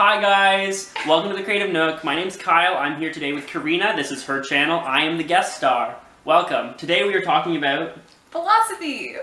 Hi guys! Welcome to the Creative Nook. My name's Kyle. I'm here today with Karina. This is her channel. I am the guest star. Welcome. Today we are talking about philosophy.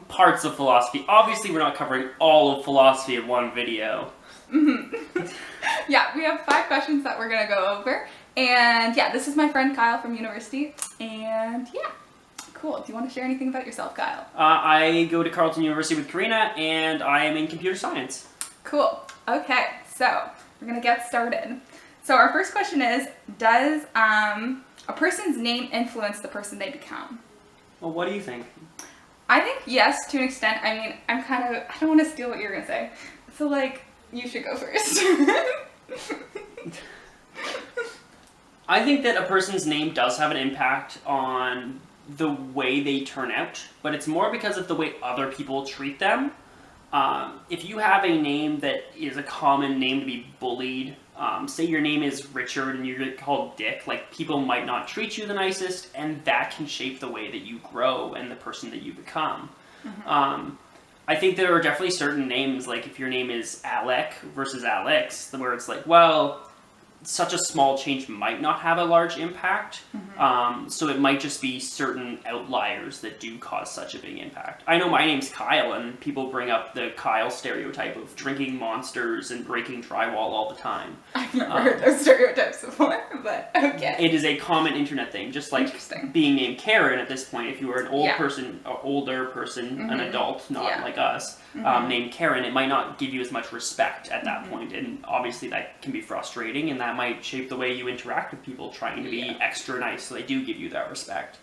Parts of philosophy. Obviously, we're not covering all of philosophy in one video. Yeah, we have 5 questions that we're gonna go over, and yeah, this is my friend Kyle from university, and yeah, cool. Do you want to share anything about yourself, Kyle? I go to Carleton University with Karina, and I am in computer science. Cool. Okay, so we're gonna get started. So our first question is, does a person's name influence the person they become? Well, what do you think? I think yes, to an extent. I mean, I don't want to steal what you're gonna say, so like, you should go first. I think that a person's name does have an impact on the way they turn out, but it's more because of the way other people treat them. If you have a name that is a common name to be bullied, say your name is Richard and you're called Dick, like people might not treat you the nicest, and that can shape the way that you grow and the person that you become. Mm-hmm. I think there are definitely certain names, like if your name is Alec versus Alex, where it's like, well, such a small change might not have a large impact. Mm-hmm. So it might just be certain outliers that do cause such a big impact. I know my name's Kyle, and people bring up the Kyle stereotype of drinking Monsters and breaking drywall all the time. I've never heard those stereotypes before, but okay. It is a common internet thing, just like being named Karen at this point. If you were an older person, mm-hmm. an adult, not like us, mm-hmm. Named Karen, it might not give you as much respect at that point, and obviously that can be frustrating, and that might shape the way you interact with people, trying to be extra nice so they do give you that respect.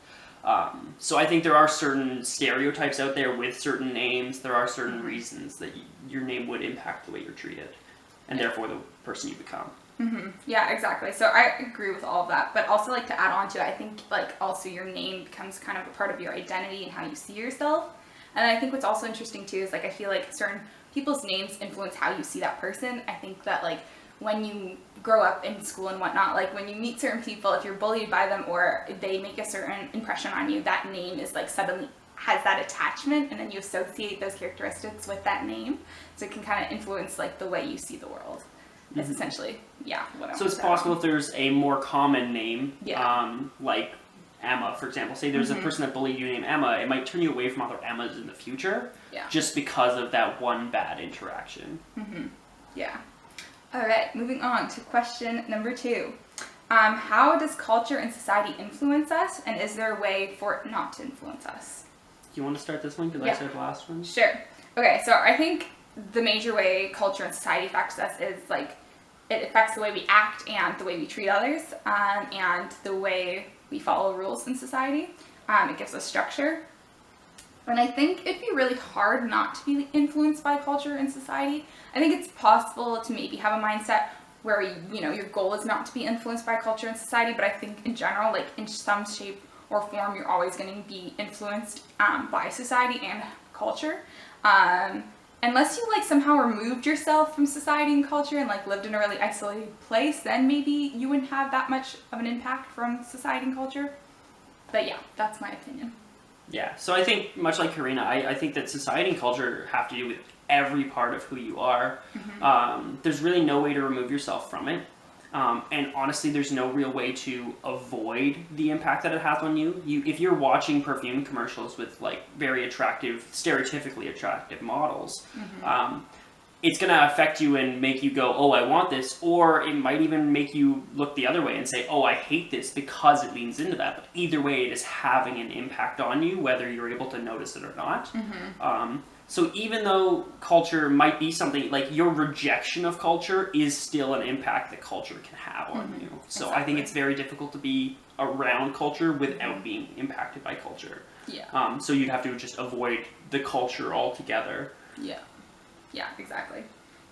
So I think there are certain stereotypes out there with certain names. There are certain reasons that your name would impact the way you're treated, and therefore the person you become. Mm-hmm. Yeah, exactly. So I agree with all of that, but also like to add on to it, I think like also your name becomes kind of a part of your identity and how you see yourself. And I think what's also interesting too is like I feel like certain people's names influence how you see that person. I think that like when you grow up in school and whatnot, like when you meet certain people, if you're bullied by them or they make a certain impression on you, that name is like suddenly has that attachment, and then you associate those characteristics with that name. So it can kind of influence like the way you see the world. That's essentially, what I So it's possible if there's a more common name, like Emma, for example. Say there's a person that bullied you named Emma, it might turn you away from other Emmas in the future, just because of that one bad interaction. Yeah. All right, moving on to question number 2. How does culture and society influence us, and is there a way for it not to influence us? Do you want to start this one, because I started the last one? Sure. Okay, so I think the major way culture and society affects us is like it affects the way we act and the way we treat others, and the way we follow rules in society. It gives us structure. And I think it'd be really hard not to be influenced by culture and society. I think it's possible to maybe have a mindset where, your goal is not to be influenced by culture and society, but I think in general, like in some shape or form, you're always going to be influenced by society and culture. Unless you like somehow removed yourself from society and culture and like lived in a really isolated place, then maybe you wouldn't have that much of an impact from society and culture. But yeah, that's my opinion. Yeah, so I think, much like Karina, I think that society and culture have to do with every part of who you are. There's really no way to remove yourself from it. And honestly, there's no real way to avoid the impact that it has on you. If you're watching perfume commercials with like very attractive, stereotypically attractive models, it's going to affect you and make you go, oh, I want this, or it might even make you look the other way and say, oh, I hate this, because it leans into that. But either way, it is having an impact on you, whether you're able to notice it or not. So even though culture might be something, like your rejection of culture is still an impact that culture can have on you. So I think it's very difficult to be around culture without being impacted by culture. So you'd have to just avoid the culture altogether. Yeah, exactly.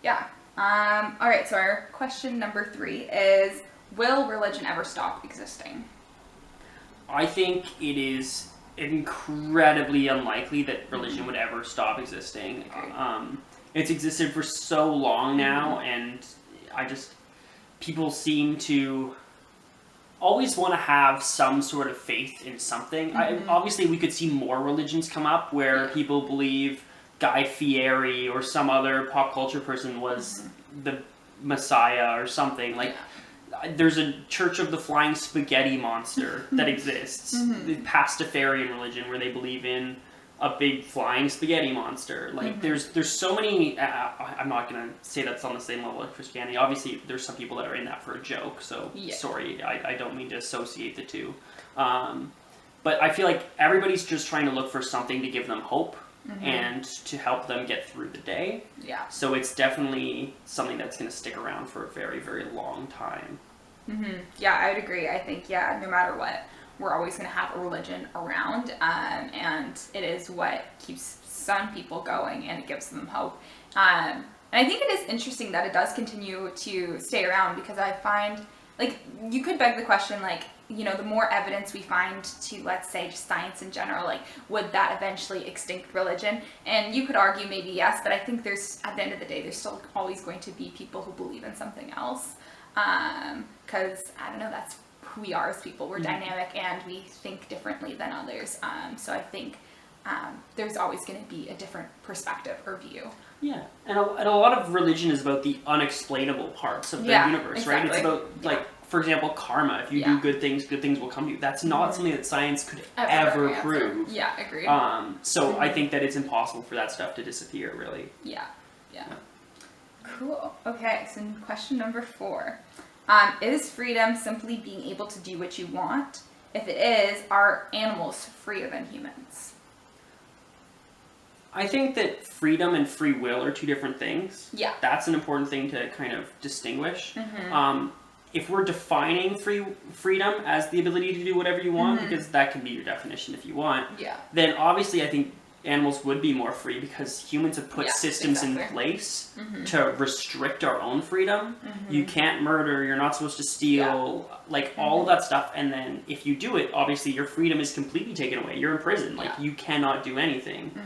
Yeah. All right, so our question number 3 is, will religion ever stop existing? I think it is incredibly unlikely that religion would ever stop existing. It's existed for so long now, and people seem to always want to have some sort of faith in something. Obviously, we could see more religions come up where people believe Guy Fieri or some other pop culture person was the Messiah or something. Like, there's a Church of the Flying Spaghetti Monster that exists. The Pastafarian religion where they believe in a big flying spaghetti monster. Like, there's so many. I'm not gonna say that's on the same level of Christianity. Obviously, there's some people that are in that for a joke. So sorry, I don't mean to associate the two. But I feel like everybody's just trying to look for something to give them hope and to help them get through the day. Yeah. So it's definitely something that's going to stick around for a very, very long time. Yeah, I would agree. I think, no matter what, we're always going to have a religion around, and it is what keeps some people going, and it gives them hope. And I think it is interesting that it does continue to stay around, because I find, like, you could beg the question, like, you know, the more evidence we find to, let's say, just science in general, like, would that eventually extinct religion? And you could argue maybe yes, but I think there's, at the end of the day, there's still always going to be people who believe in something else. Because, I don't know, that's who we are as people. We're dynamic and we think differently than others. So I think there's always going to be a different perspective or view. Yeah, and a lot of religion is about the unexplainable parts of the universe, exactly. right? It's about, like, for example, karma. If you do good things will come to you. That's not something that science could ever prove. Yeah, agreed. So I think that it's impossible for that stuff to disappear, really. Yeah. Cool. Okay, so question number 4. Is freedom simply being able to do what you want? If it is, are animals freer than humans? I think that freedom and free will are two different things. Yeah. That's an important thing to kind of distinguish. If we're defining freedom as the ability to do whatever you want, because that can be your definition if you want, then obviously I think animals would be more free, because humans have put systems in place to restrict our own freedom. You can't murder, you're not supposed to steal, like all of that stuff. And then if you do it, obviously your freedom is completely taken away. You're in prison. Like, you cannot do anything.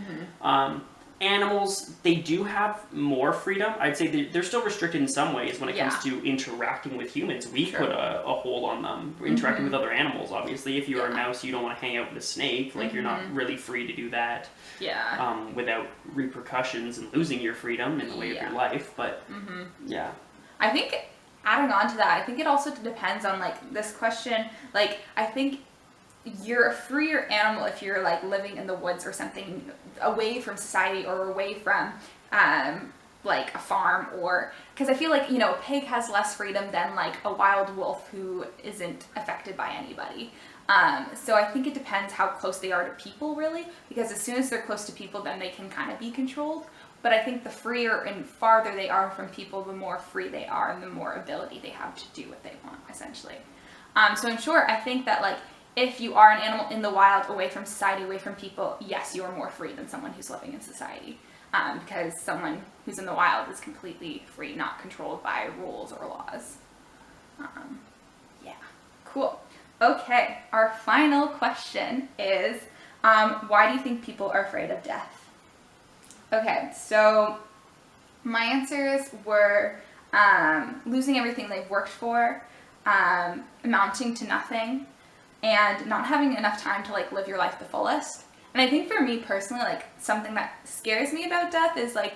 Animals, they do have more freedom. I'd say they're still restricted in some ways when it comes to interacting with humans. We put a hold on them. Interacting with other animals, obviously. If you're a mouse, you don't want to hang out with a snake. Like, you're not really free to do that without repercussions and losing your freedom in the way of your life. But, I think, adding on to that, I think it also depends on, like, this question. Like, I think you're a freer animal if you're, like, living in the woods or something, away from society or away from like a farm, or because I feel like, you know, a pig has less freedom than, like, a wild wolf who isn't affected by anybody. So I think it depends how close they are to people, really, because as soon as they're close to people, then they can kind of be controlled. But I think the freer and farther they are from people, the more free they are and the more ability they have to do what they want, essentially. So in short, I think that, like, if you are an animal in the wild, away from society, away from people, yes, you are more free than someone who's living in society. Because someone who's in the wild is completely free, not controlled by rules or laws. Cool. Okay, our final question is, why do you think people are afraid of death? Okay, so my answers were losing everything they've worked for, amounting to nothing, and not having enough time to, like, live your life the fullest. And I think for me personally, like, something that scares me about death is, like,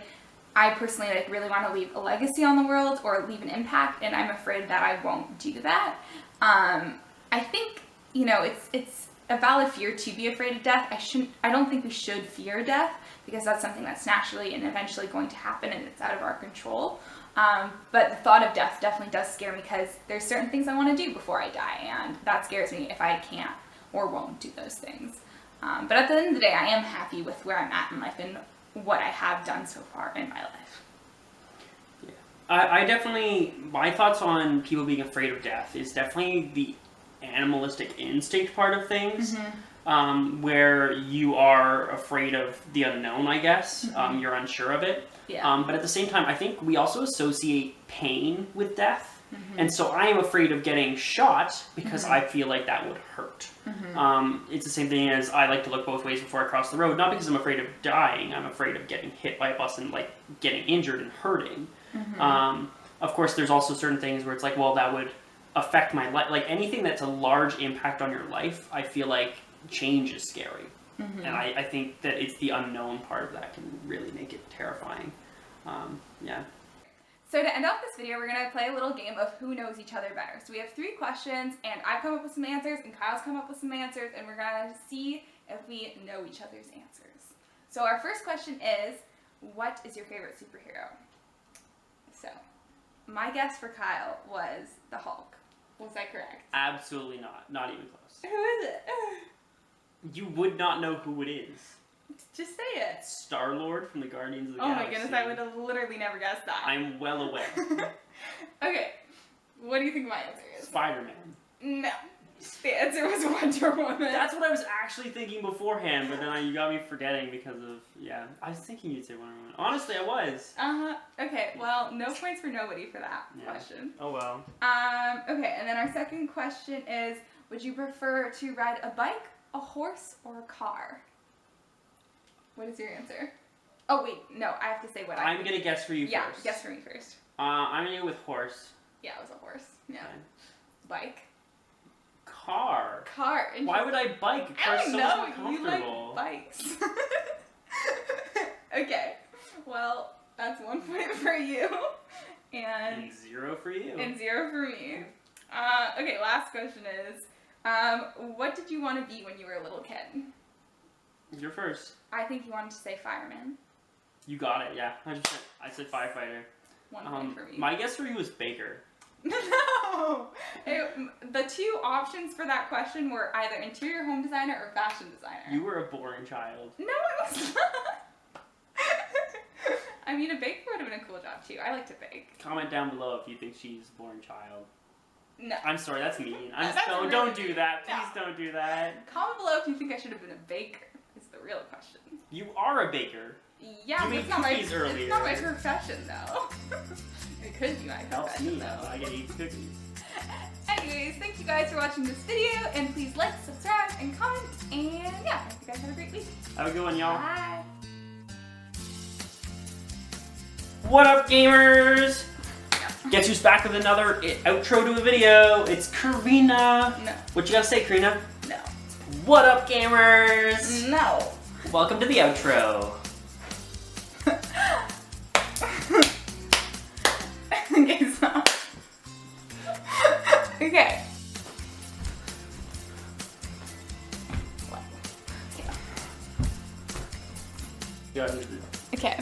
I personally, like, really want to leave a legacy on the world or leave an impact, and I'm afraid that I won't do that. I think, you know, it's a valid fear to be afraid of death. I don't think we should fear death, because that's something that's naturally and eventually going to happen, and it's out of our control. But the thought of death definitely does scare me, because there's certain things I want to do before I die, and that scares me if I can't or won't do those things. But at the end of the day, I am happy with where I'm at in life and what I have done so far in my life. I definitely, my thoughts on people being afraid of death is definitely the animalistic instinct part of things, where you are afraid of the unknown, I guess. You're unsure of it. But at the same time, I think we also associate pain with death. And so I am afraid of getting shot because I feel like that would hurt. It's the same thing as I like to look both ways before I cross the road. Not because I'm afraid of dying. I'm afraid of getting hit by a bus and, like, getting injured and hurting. Of course, there's also certain things where it's like, well, that would affect my life. Like anything that's a large impact on your life, I feel like change is scary. And I think that it's the unknown part of that can really make it terrifying. Yeah. So to end off this video, we're going to play a little game of who knows each other better. So we have 3 questions, and I've come up with some answers, and Kyle's come up with some answers, and we're going to see if we know each other's answers. So our first question is, what is your favorite superhero? So, my guess for Kyle was the Hulk. Was that correct? Absolutely not. Not even close. Who is it? You would not know who it is. Just say it. Star-Lord from the Guardians of the Oh Galaxy. my goodness, I would have literally never guessed that. I'm well aware. Okay, what do you think my answer is? Spider-Man. No. The answer was Wonder Woman. That's what I was actually thinking beforehand, but then you got me forgetting because of, I was thinking you'd say Wonder Woman. Honestly, I was. Okay, well, no points for nobody for that question. Oh well. Okay, and then our second question is, would you prefer to ride a bike, a horse, or a car? What is your answer? Oh wait, no, I have to say what I'm gonna guess for you first. Yeah, guess for me first. I'm gonna go with horse. Yeah, it was a horse. Yeah. Okay. Bike. Car. Car. Why would I bike? A car's I don't so know. much more You comfortable. like bikes. Okay. Well, that's 1 point for you, and 0 for you. and 0 for me. Okay. Last question is, what did you want to be when you were a little kid? You're first. I think you wanted to say fireman. You got it. Yeah, 100%. I said firefighter. 1 point for me. My guess for you was baker. No! The 2 options for that question were either interior home designer or fashion designer. You were a boring child. No, it was not. I mean, a baker would have been a cool job too. I like to bake. Comment down below if you think she's a boring child. No. I'm sorry, that's mean. Don't do that. Please don't do that. Comment below if you think I should have been a baker. Is the real question. You are a baker. Yeah, You but made it's not my cookies earlier. It's not my profession though. It could be my Helps profession me though. though. I get to eat cookies. Anyways, thank you guys for watching this video, and please like, subscribe, and comment. And yeah, I hope you guys have a great week. Have a good one, y'all. Bye. What up, gamers? Guess who's back with another outro to a video? It's Karina. No. What you gotta say, Karina? No. What up, gamers? No. Welcome to the outro. Okay, stop. Okay. Go ahead. Okay.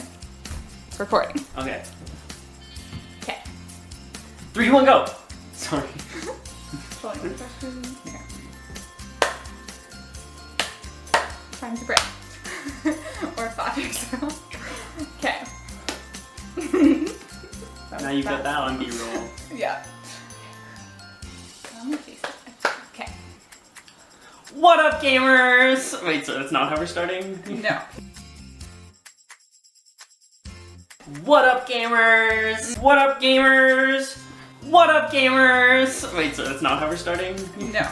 Recording. Okay. Okay. 3, 2, 1, go. Sorry. Okay. Time to break. Or stop yourself. Okay. Now you've got that on B-roll. Yeah. Okay. What up, gamers? Wait, so that's not how we're starting? No. What up, gamers? What up, gamers? What up, gamers? Wait, so that's not how we're starting? No.